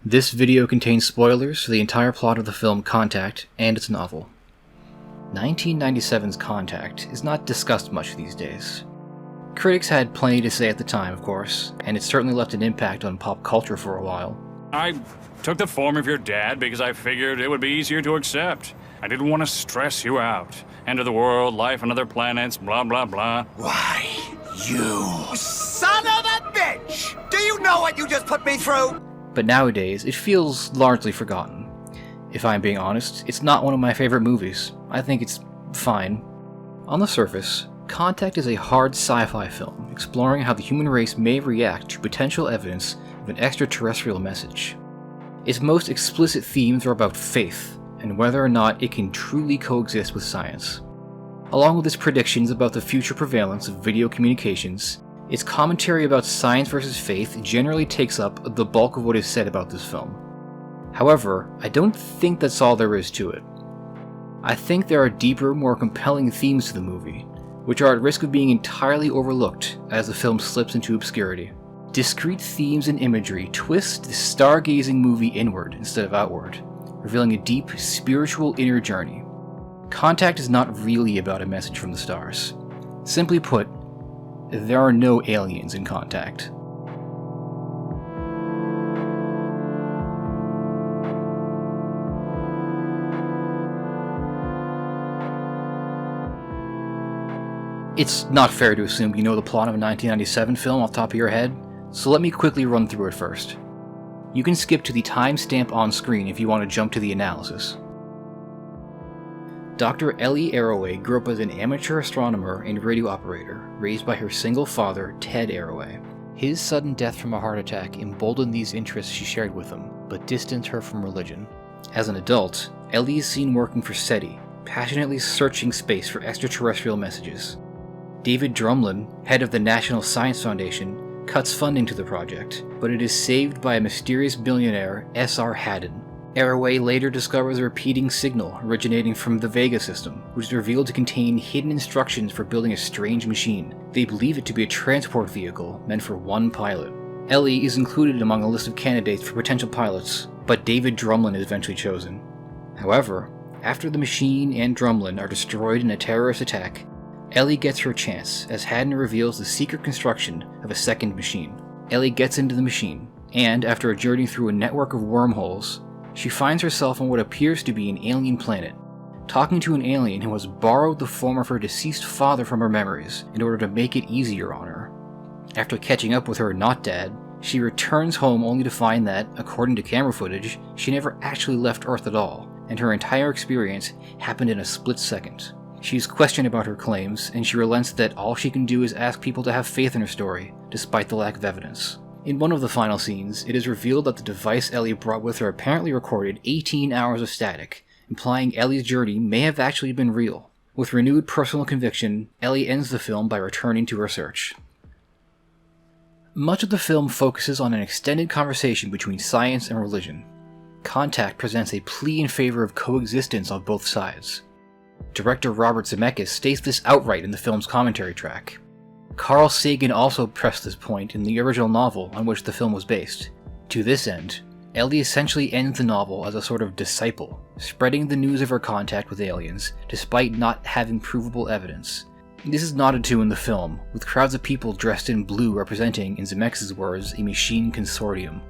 This video contains spoilers for the entire plot of the film Contact and its novel. 1997's Contact is not discussed much these days. Critics had plenty to say at the time, of course, and it certainly left an impact on pop culture for a while. I took the form of your dad because I figured it would be easier to accept. I didn't want to stress you out. End of the world, life on other planets, blah blah blah. Why, you son of a bitch! Do you know what you just put me through? But nowadays, it feels largely forgotten. If I'm being honest, it's not one of my favorite movies. I think it's fine. On the surface, Contact is a hard sci-fi film exploring how the human race may react to potential evidence of an extraterrestrial message. Its most explicit themes are about faith and whether or not it can truly coexist with science. Along with its predictions about the future prevalence of video communications, its commentary about science versus faith generally takes up the bulk of what is said about this film. However, I don't think that's all there is to it. I think there are deeper, more compelling themes to the movie, which are at risk of being entirely overlooked as the film slips into obscurity. Discrete themes and imagery twist the stargazing movie inward instead of outward, revealing a deep, spiritual inner journey. Contact is not really about a message from the stars. Simply put, there are no aliens in Contact. It's not fair to assume you know the plot of a 1997 film off the top of your head, so let me quickly run through it first. You can skip to the timestamp on screen if you want to jump to the analysis. Dr. Ellie Arroway grew up as an amateur astronomer and radio operator, raised by her single father, Ted Arroway. His sudden death from a heart attack emboldened these interests she shared with him, but distanced her from religion. As an adult, Ellie is seen working for SETI, passionately searching space for extraterrestrial messages. David Drumlin, head of the National Science Foundation, cuts funding to the project, but it is saved by a mysterious billionaire, S.R. Haddon. Arroway later discovers a repeating signal originating from the Vega system, which is revealed to contain hidden instructions for building a strange machine. They believe it to be a transport vehicle meant for one pilot. Ellie is included among a list of candidates for potential pilots, but David Drumlin is eventually chosen. However, after the machine and Drumlin are destroyed in a terrorist attack, Ellie gets her chance as Haddon reveals the secret construction of a second machine. Ellie gets into the machine, and after a journey through a network of wormholes, she finds herself on what appears to be an alien planet, talking to an alien who has borrowed the form of her deceased father from her memories in order to make it easier on her. After catching up with her not dad, she returns home only to find that, according to camera footage, she never actually left Earth at all, and her entire experience happened in a split second. She's questioned about her claims, and she relents that all she can do is ask people to have faith in her story, despite the lack of evidence. In one of the final scenes, it is revealed that the device Ellie brought with her apparently recorded 18 hours of static, implying Ellie's journey may have actually been real. With renewed personal conviction, Ellie ends the film by returning to her search. Much of the film focuses on an extended conversation between science and religion. Contact presents a plea in favor of coexistence on both sides. Director Robert Zemeckis states this outright in the film's commentary track. Carl Sagan also pressed this point in the original novel on which the film was based. To this end, Ellie essentially ends the novel as a sort of disciple, spreading the news of her contact with aliens, despite not having provable evidence. This is nodded to in the film, with crowds of people dressed in blue representing, in Zemeckis' words, a machine consortium.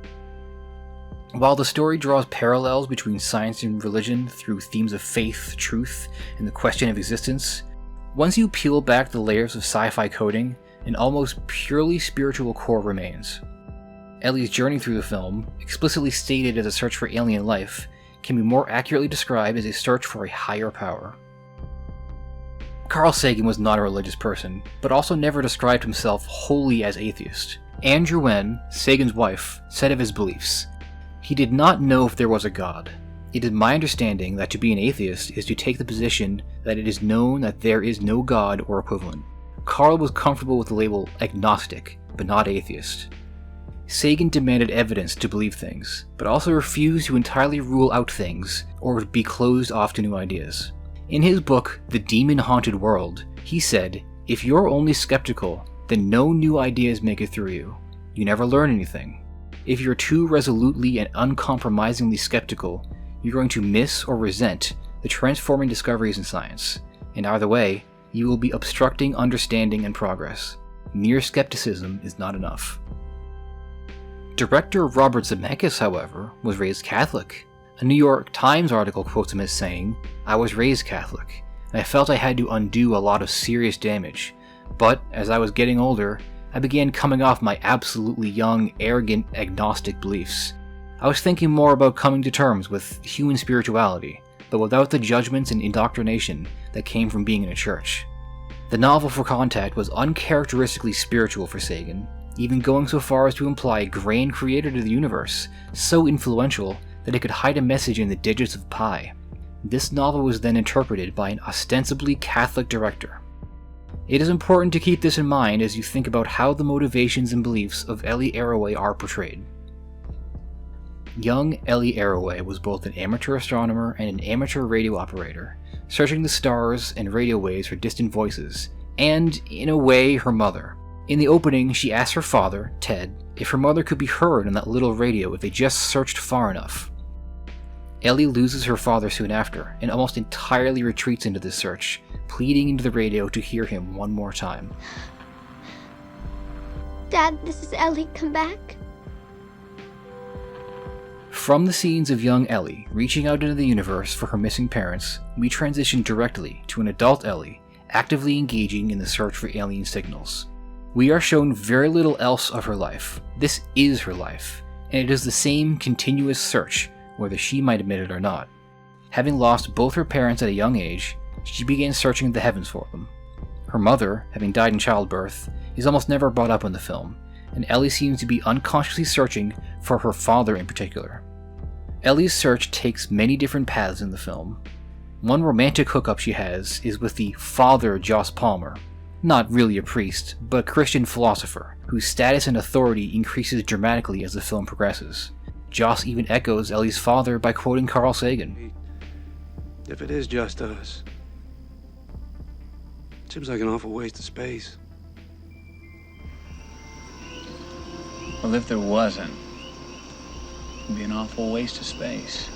While the story draws parallels between science and religion through themes of faith, truth, and the question of existence, once you peel back the layers of sci-fi coding, an almost purely spiritual core remains. Ellie's journey through the film, explicitly stated as a search for alien life, can be more accurately described as a search for a higher power. Carl Sagan was not a religious person, but also never described himself wholly as atheist. Andrew Wen, Sagan's wife, said of his beliefs, "He did not know if there was a God. It is my understanding that to be an atheist is to take the position that it is known that there is no God or equivalent." Carl was comfortable with the label agnostic, but not atheist. Sagan demanded evidence to believe things, but also refused to entirely rule out things or be closed off to new ideas. In his book, The Demon-Haunted World, he said, "If you're only skeptical, then no new ideas make it through you. You never learn anything." If you're too resolutely and uncompromisingly skeptical, you're going to miss or resent the transforming discoveries in science, and either way, you will be obstructing understanding and progress. Mere skepticism is not enough. Director Robert Zemeckis, however, was raised Catholic. A New York Times article quotes him as saying, "I was raised Catholic, and I felt I had to undo a lot of serious damage, but as I was getting older, I began coming off my absolutely young, arrogant, agnostic beliefs. I was thinking more about coming to terms with human spirituality, but without the judgments and indoctrination that came from being in a church." The novel For Contact was uncharacteristically spiritual for Sagan, even going so far as to imply a grand creator to the universe, so influential that it could hide a message in the digits of pi. This novel was then interpreted by an ostensibly Catholic director. It is important to keep this in mind as you think about how the motivations and beliefs of Ellie Arroway are portrayed. Young Ellie Arroway was both an amateur astronomer and an amateur radio operator, searching the stars and radio waves for distant voices, and, in a way, her mother. In the opening, she asked her father, Ted, if her mother could be heard on that little radio if they just searched far enough. Ellie loses her father soon after, and almost entirely retreats into this search, pleading into the radio to hear him one more time. Dad, this is Ellie. Come back. From the scenes of young Ellie reaching out into the universe for her missing parents, we transition directly to an adult Ellie actively engaging in the search for alien signals. We are shown very little else of her life. This is her life, and it is the same continuous search, whether she might admit it or not. Having lost both her parents at a young age, she began searching the heavens for them. Her mother, having died in childbirth, is almost never brought up in the film, and Ellie seems to be unconsciously searching for her father in particular. Ellie's search takes many different paths in the film. One romantic hookup she has is with the Father Joss Palmer, not really a priest, but a Christian philosopher, whose status and authority increases dramatically as the film progresses. Joss even echoes Ellie's father by quoting Carl Sagan. If it is just us, it seems like an awful waste of space. Well, if there wasn't, it'd be an awful waste of space.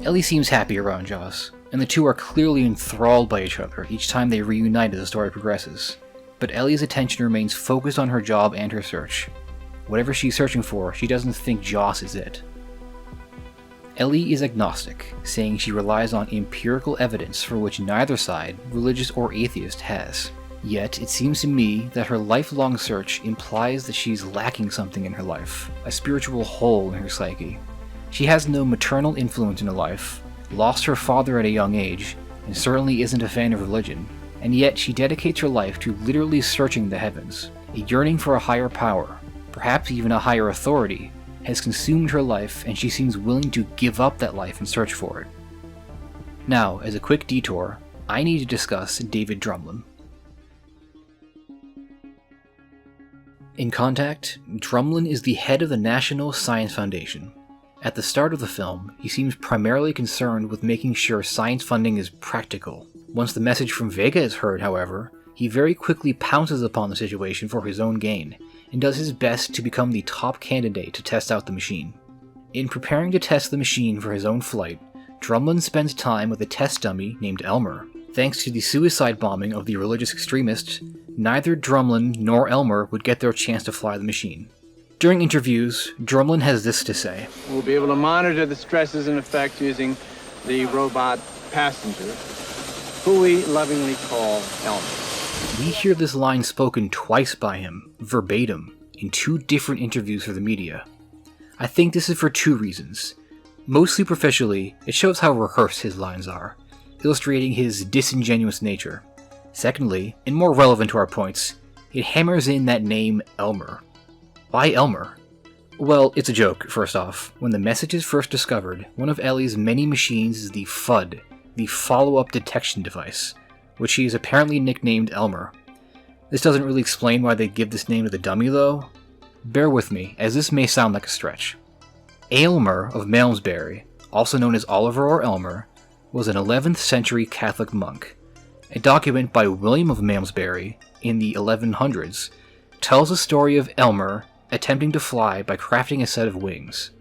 Ellie seems happy around Joss, and the two are clearly enthralled by each other each time they reunite as the story progresses. But Ellie's attention remains focused on her job and her search. Whatever she's searching for, she doesn't think Joss is it. Ellie is agnostic, saying she relies on empirical evidence for which neither side, religious or atheist, has. Yet, it seems to me that her lifelong search implies that she's lacking something in her life, a spiritual hole in her psyche. She has no maternal influence in her life, lost her father at a young age, and certainly isn't a fan of religion, and yet she dedicates her life to literally searching the heavens. A yearning for a higher power, perhaps even a higher authority, has consumed her life, and she seems willing to give up that life and search for it. Now, as a quick detour, I need to discuss David Drumlin. In Contact, Drumlin is the head of the National Science Foundation. At the start of the film, he seems primarily concerned with making sure science funding is practical. Once the message from Vega is heard, however, he very quickly pounces upon the situation for his own gain, and does his best to become the top candidate to test out the machine. In preparing to test the machine for his own flight, Drumlin spends time with a test dummy named Elmer. Thanks to the suicide bombing of the religious extremist, neither Drumlin nor Elmer would get their chance to fly the machine. During interviews, Drumlin has this to say. We'll be able to monitor the stresses in effect using the robot passenger, who we lovingly call Elmer. We hear this line spoken twice by him, verbatim, in two different interviews for the media. I think this is for two reasons. Most superficially, it shows how rehearsed his lines are, illustrating his disingenuous nature. Secondly, and more relevant to our points, it hammers in that name Elmer. Why Elmer? Well, it's a joke, first off. When the message is first discovered, one of Ellie's many machines is the FUD, the follow-up detection device, which she is apparently nicknamed Elmer. This doesn't really explain why they give this name to the dummy though. Bear with me, as this may sound like a stretch. Aylmer of Malmesbury, also known as Oliver or Elmer, was an 11th century Catholic monk. a document by William of Malmesbury in the 1100s, tells the story of Elmer attempting to fly by crafting a set of wings.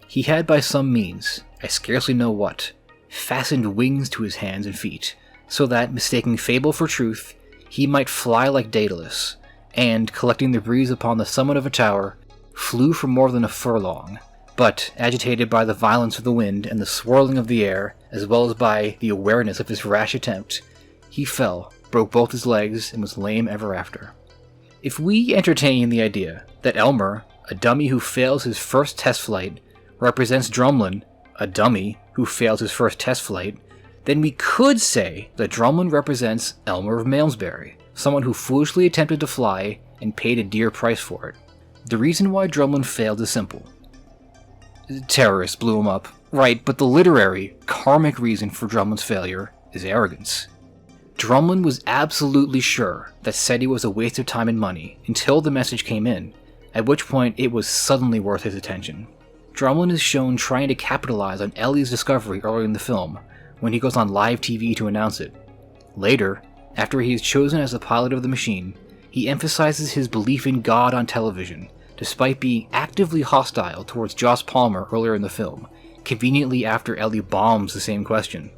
He had by some means, I scarcely know what, fastened wings to his hands and feet, so that, mistaking fable for truth, he might fly like Daedalus, and, collecting the breeze upon the summit of a tower, flew for more than a furlong. But, agitated by the violence of the wind and the swirling of the air, as well as by the awareness of his rash attempt, he fell, broke both his legs, and was lame ever after. If we entertain the idea that Elmer, a dummy who fails his first test flight, represents Drumlin, a dummy who fails his first test flight, then we could say that Drumlin represents Elmer of Malmesbury, someone who foolishly attempted to fly and paid a dear price for it. The reason why Drumlin failed is simple. Terrorists blew him up. Right, but the literary, karmic reason for Drumlin's failure is arrogance. Drumlin was absolutely sure that SETI was a waste of time and money until the message came in, at which point it was suddenly worth his attention. Drumlin is shown trying to capitalize on Ellie's discovery early in the film, when he goes on live TV to announce it. Later, after he is chosen as the pilot of the machine, he emphasizes his belief in God on television, despite being actively hostile towards Joss Palmer earlier in the film, conveniently after Ellie bombs the same question.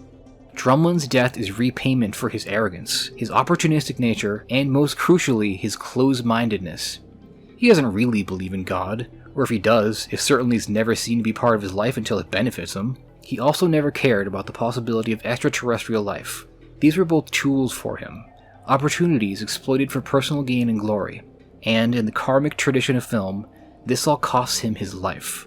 Drumlin's death is repayment for his arrogance, his opportunistic nature, and most crucially, his closed-mindedness. He doesn't really believe in God, or if he does, it certainly is never seen to be part of his life until it benefits him. He also never cared about the possibility of extraterrestrial life. These were both tools for him, opportunities exploited for personal gain and glory, and in the karmic tradition of film, this all costs him his life.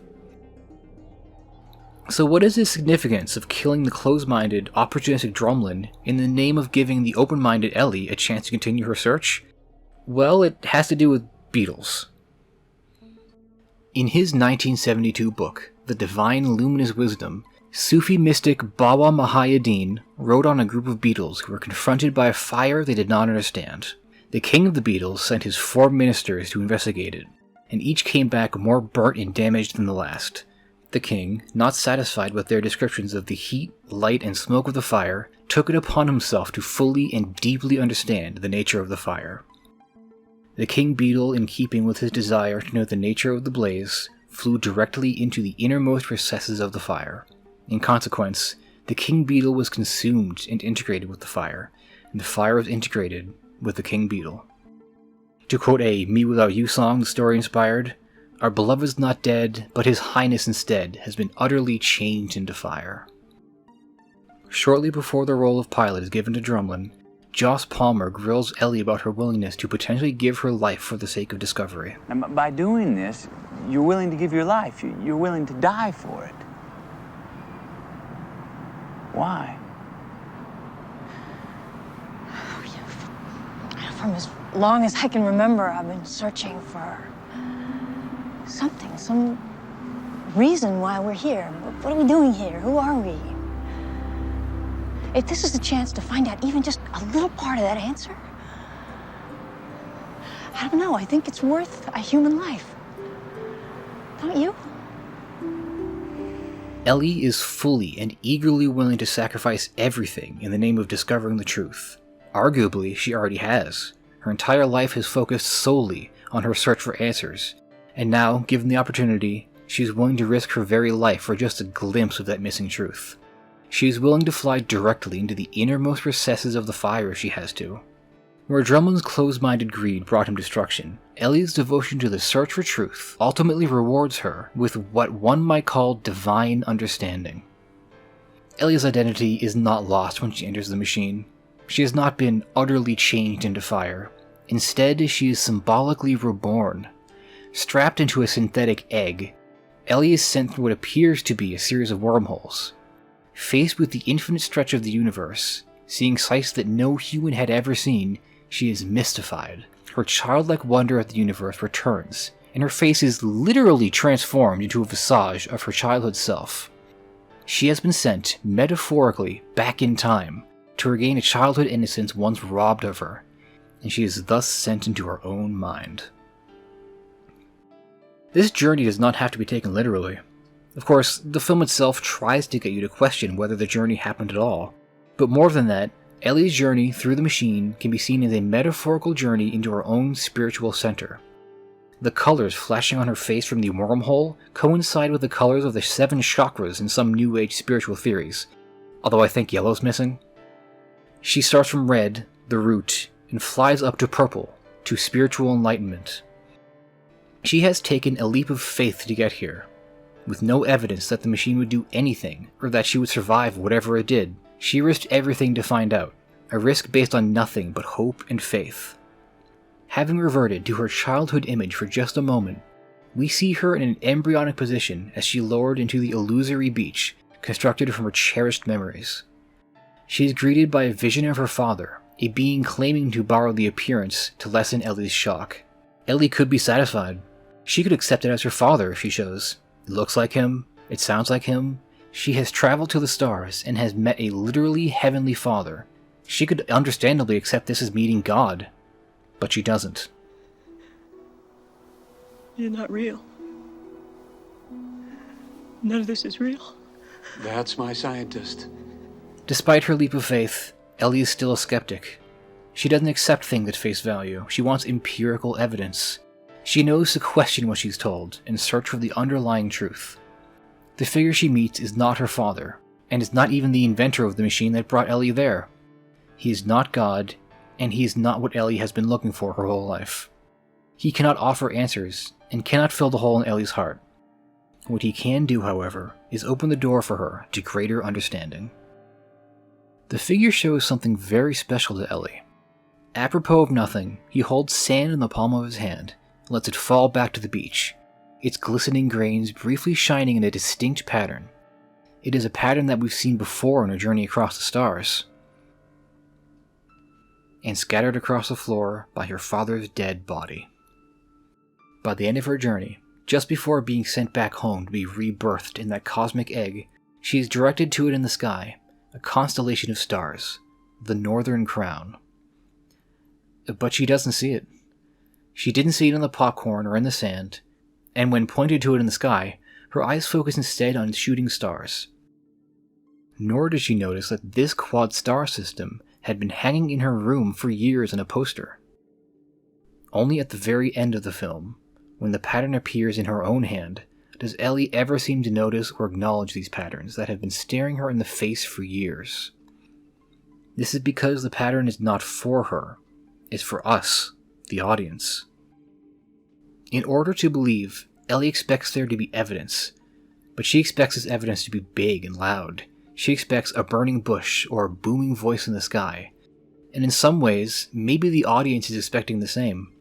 So what is the significance of killing the closed-minded, opportunistic Drumlin in the name of giving the open-minded Ellie a chance to continue her search? Well, it has to do with Beatles. In his 1972 book, The Divine Luminous Wisdom, Sufi mystic Bawa Muhaiyaddin wrote on a group of Beatles who were confronted by a fire they did not understand. The king of the Beatles sent his 4 ministers to investigate it, and each came back more burnt and damaged than the last. The king, not satisfied with their descriptions of the heat, light, and smoke of the fire, took it upon himself to fully and deeply understand the nature of the fire. The king beetle, in keeping with his desire to know the nature of the blaze, flew directly into the innermost recesses of the fire. In consequence, the king beetle was consumed and integrated with the fire, and the fire was integrated with the king beetle. To quote a Me Without You song the story inspired, "Our beloved's not dead, but his highness instead has been utterly changed into fire." Shortly before the role of pilot is given to Drumlin, Joss Palmer grills Ellie about her willingness to potentially give her life for the sake of discovery. And by doing this, you're willing to give your life. You're willing to die for it. Why? From as long as I can remember, I've been searching for something, some reason why we're here. What are we doing here? Who are we? If this is a chance to find out even just a little part of that answer, I don't know, I think it's worth a human life. Don't you? Ellie is fully and eagerly willing to sacrifice everything in the name of discovering the truth. Arguably, she already has. Her entire life has focused solely on her search for answers, and now, given the opportunity, she is willing to risk her very life for just a glimpse of that missing truth. She is willing to fly directly into the innermost recesses of the fire if she has to. Where Drumlin's closed-minded greed brought him destruction, Ellie's devotion to the search for truth ultimately rewards her with what one might call divine understanding. Ellie's identity is not lost when she enters the machine. She has not been utterly changed into fire. Instead, she is symbolically reborn. Strapped into a synthetic egg, Ellie is sent through what appears to be a series of wormholes. Faced with the infinite stretch of the universe, seeing sights that no human had ever seen, she is mystified. Her childlike wonder at the universe returns, and her face is literally transformed into a visage of her childhood self. She has been sent, metaphorically, back in time, to regain a childhood innocence once robbed of her, and she is thus sent into her own mind. This journey does not have to be taken literally. Of course, the film itself tries to get you to question whether the journey happened at all, but more than that, Ellie's journey through the machine can be seen as a metaphorical journey into her own spiritual center. The colors flashing on her face from the wormhole coincide with the colors of the 7 chakras in some New Age spiritual theories, although I think yellow's missing. She starts from red, the root, and flies up to purple, to spiritual enlightenment. She has taken a leap of faith to get here. With no evidence that the machine would do anything, or that she would survive whatever it did, she risked everything to find out, a risk based on nothing but hope and faith. Having reverted to her childhood image for just a moment, we see her in an embryonic position as she lowered into the illusory beach constructed from her cherished memories. She is greeted by a vision of her father, a being claiming to borrow the appearance to lessen Ellie's shock. Ellie could be satisfied. She could accept it as her father if she chose. It looks like him, it sounds like him. She has traveled to the stars and has met a literally heavenly father. She could understandably accept this as meeting God. But she doesn't. You're not real. None of this is real. That's my scientist. Despite her leap of faith, Ellie is still a skeptic. She doesn't accept things at face value. She wants empirical evidence. She knows to question what she's told and search for the underlying truth. The figure she meets is not her father, and is not even the inventor of the machine that brought Ellie there. He is not God, and he is not what Ellie has been looking for her whole life. He cannot offer answers, and cannot fill the hole in Ellie's heart. What he can do, however, is open the door for her to greater understanding. The figure shows something very special to Ellie. Apropos of nothing, he holds sand in the palm of his hand, and lets it fall back to the beach, its glistening grains briefly shining in a distinct pattern. It is a pattern that we've seen before in her journey across the stars. And scattered across the floor by her father's dead body. By the end of her journey, just before being sent back home to be rebirthed in that cosmic egg, she is directed to it in the sky, a constellation of stars, the Northern Crown. But she doesn't see it. She didn't see it in the popcorn or in the sand, and when pointed to it in the sky, her eyes focus instead on shooting stars. Nor did she notice that this quad star system had been hanging in her room for years in a poster. Only at the very end of the film, when the pattern appears in her own hand, does Ellie ever seem to notice or acknowledge these patterns that have been staring her in the face for years. This is because the pattern is not for her, it's for us, the audience. In order to believe, Ellie expects there to be evidence, but she expects this evidence to be big and loud. She expects a burning bush or a booming voice in the sky, and in some ways, maybe the audience is expecting the same.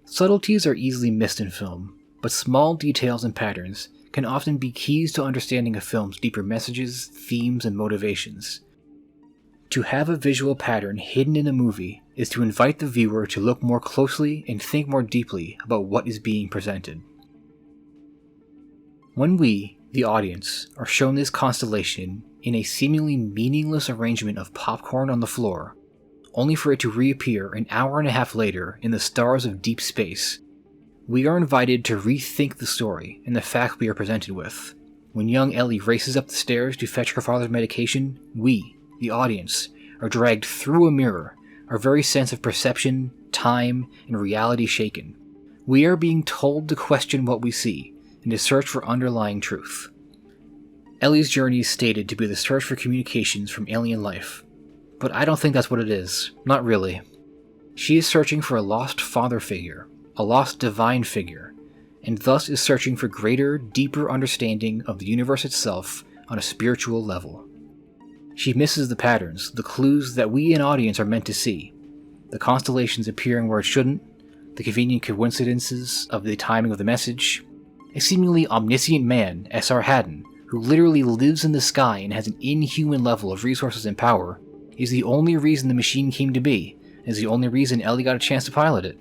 Subtleties are easily missed in film, but small details and patterns can often be keys to understanding a film's deeper messages, themes, and motivations. To have a visual pattern hidden in a movie is to invite the viewer to look more closely and think more deeply about what is being presented. When we, the audience, are shown this constellation in a seemingly meaningless arrangement of popcorn on the floor, only for it to reappear an hour and a half later in the stars of deep space, we are invited to rethink the story and the facts we are presented with. When young Ellie races up the stairs to fetch her father's medication, we, the audience, are dragged through a mirror, our very sense of perception, time, and reality shaken. We are being told to question what we see and to search for underlying truth. Ellie's journey is stated to be the search for communications from alien life, but I don't think that's what it is, not really. She is searching for a lost father figure, a lost divine figure, and thus is searching for greater, deeper understanding of the universe itself on a spiritual level. She misses the patterns, the clues that we, an audience, are meant to see, the constellations appearing where it shouldn't, the convenient coincidences of the timing of the message. A seemingly omniscient man, S.R. Haddon, who literally lives in the sky and has an inhuman level of resources and power, is the only reason the machine came to be, and is the only reason Ellie got a chance to pilot it.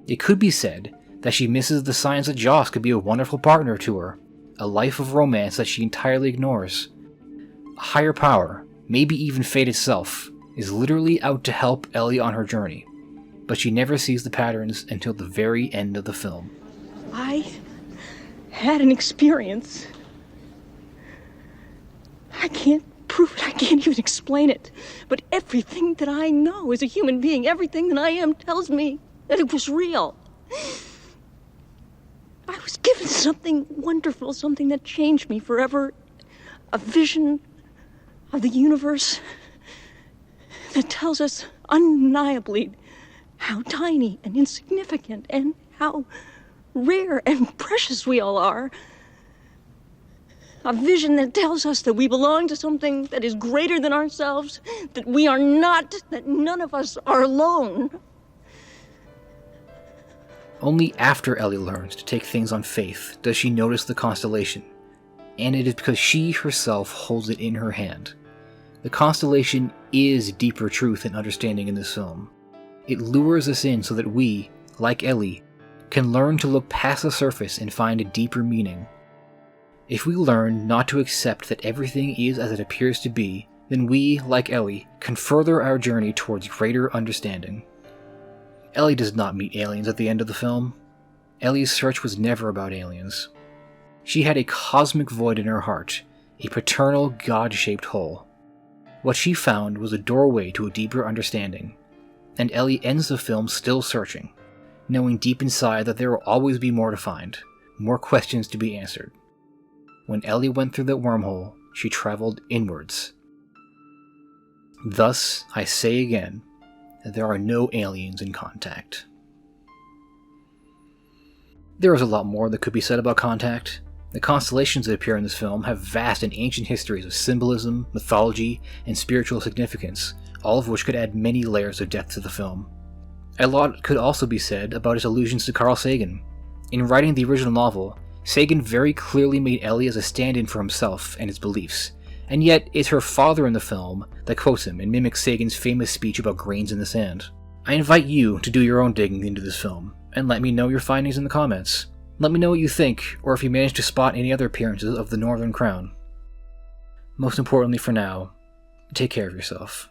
It could be said that she misses the signs that Joss could be a wonderful partner to her, a life of romance that she entirely ignores. A higher power, maybe even fate itself, is literally out to help Ellie on her journey, but she never sees the patterns until the very end of the film. I had an experience. I can't prove it. I can't even explain it. But everything that I know as a human being, everything that I am tells me that it was real. I was given something wonderful, something that changed me forever. A vision of the universe that tells us undeniably how tiny and insignificant and how rare and precious we all are. A vision that tells us that we belong to something that is greater than ourselves, that we are not, that none of us are alone. Only after Ellie learns to take things on faith does she notice the constellation, and it is because she herself holds it in her hand. The constellation is deeper truth and understanding in this film. It lures us in so that we, like Ellie, can learn to look past the surface and find a deeper meaning. If we learn not to accept that everything is as it appears to be, then we, like Ellie, can further our journey towards greater understanding. Ellie does not meet aliens at the end of the film. Ellie's search was never about aliens. She had a cosmic void in her heart, a paternal God-shaped hole. What she found was a doorway to a deeper understanding, and Ellie ends the film still searching, knowing deep inside that there will always be more to find, more questions to be answered. When Ellie went through that wormhole, she traveled inwards. Thus, I say again, that there are no aliens in Contact. There is a lot more that could be said about Contact. The constellations that appear in this film have vast and ancient histories of symbolism, mythology, and spiritual significance, all of which could add many layers of depth to the film. A lot could also be said about his allusions to Carl Sagan. In writing the original novel, Sagan very clearly made Ellie as a stand-in for himself and his beliefs, and yet it's her father in the film that quotes him and mimics Sagan's famous speech about grains in the sand. I invite you to do your own digging into this film, and let me know your findings in the comments. Let me know what you think, or if you managed to spot any other appearances of the Northern Crown. Most importantly for now, take care of yourself.